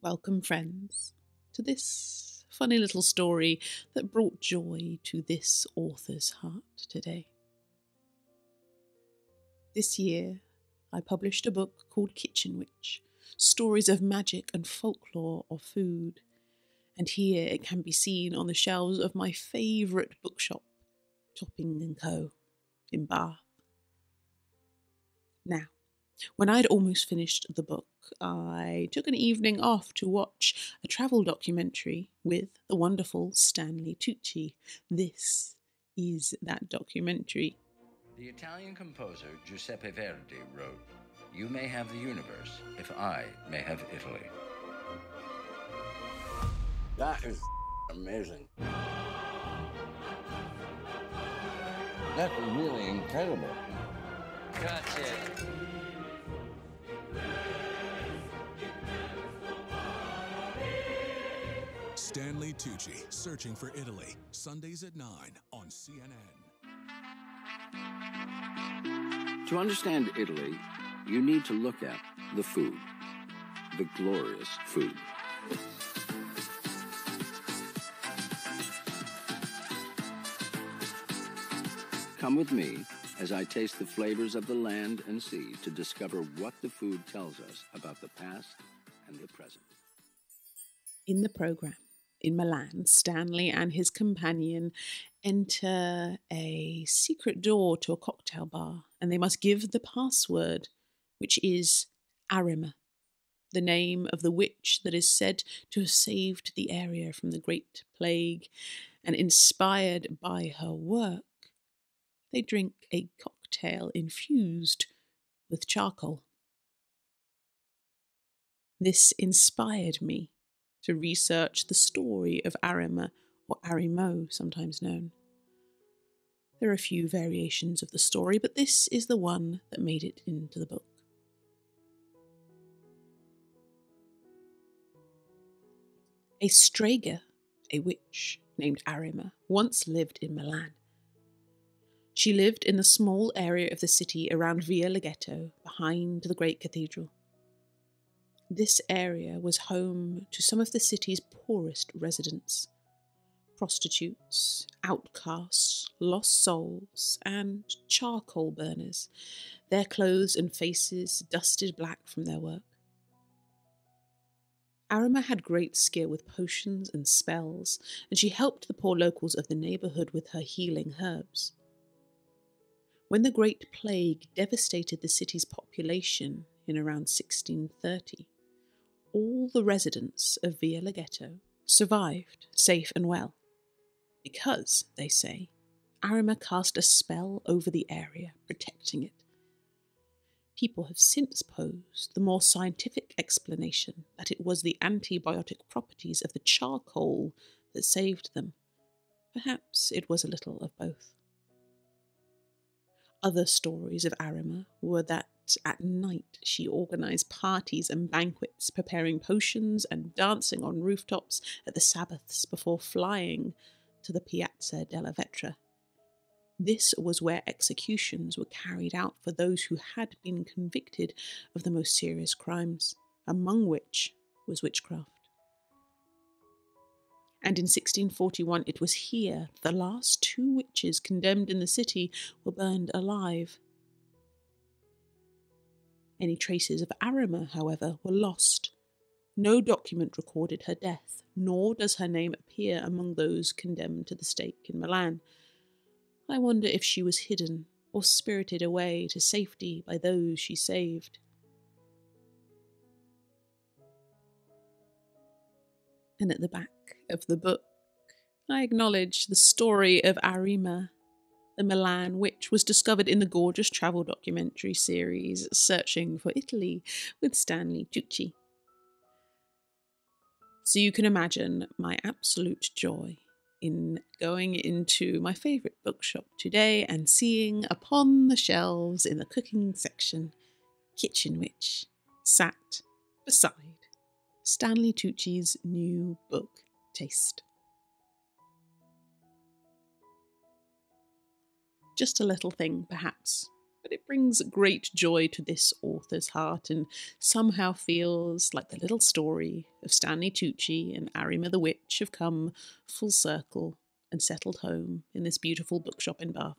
Welcome, friends, to this funny little story that brought joy to this author's heart today. This year, I published a book called Kitchen Witch, Stories of Magic and Folklore of Food, and here it can be seen on the shelves of my favourite bookshop, Topping & Co. in Bath. Now, when I'd almost finished the book, I took an evening off to watch a travel documentary with the wonderful Stanley Tucci. This is that documentary. The Italian composer Giuseppe Verdi wrote, "You may have the universe if I may have Italy." That is amazing. That's really incredible. Grazie. Stanley Tucci, Searching for Italy, Sundays at 9 on CNN. To understand Italy, you need to look at the food, the glorious food. Come with me as I taste the flavors of the land and sea to discover what the food tells us about the past and the present. In the programme, in Milan, Stanley and his companion enter a secret door to a cocktail bar, and they must give the password, which is Arima, the name of the witch that is said to have saved the area from the Great Plague, and inspired by her work, they drink a cocktail infused with charcoal. This inspired me to research the story of Arima, or Arimo, sometimes known. There are a few variations of the story, but this is the one that made it into the book. A strega, a witch named Arima, once lived in Milan. She lived in the small area of the city around Via Laghetto, behind the great cathedral. This area was home to some of the city's poorest residents: prostitutes, outcasts, lost souls, and charcoal burners, their clothes and faces dusted black from their work. Arima had great skill with potions and spells, and she helped the poor locals of the neighbourhood with her healing herbs. When the Great Plague devastated the city's population in around 1630, all the residents of Via Laghetto survived safe and well, because, they say, Arima cast a spell over the area, protecting it. People have since posed the more scientific explanation that it was the antibiotic properties of the charcoal that saved them. Perhaps it was a little of both. Other stories of Arima were that at night she organised parties and banquets, preparing potions and dancing on rooftops at the Sabbaths before flying to the Piazza della Vetra. This was where executions were carried out for those who had been convicted of the most serious crimes, among which was witchcraft. And in 1641 it was here the last 2 witches condemned in the city were burned alive. Any traces of Arima, however, were lost. No document recorded her death, nor does her name appear among those condemned to the stake in Milan. I wonder if she was hidden or spirited away to safety by those she saved. And at the back of the book, I acknowledge the story of Arima, the Milan witch, was discovered in the gorgeous travel documentary series Searching for Italy with Stanley Tucci. So you can imagine my absolute joy in going into my favourite bookshop today and seeing upon the shelves in the cooking section, Kitchen Witch sat beside Stanley Tucci's new book, Taste. Just a little thing, perhaps, but but it brings great joy to this author's heart and somehow feels like the little story of Stanley Tucci and Arima the Witch have come full circle and settled home in this beautiful bookshop in Bath.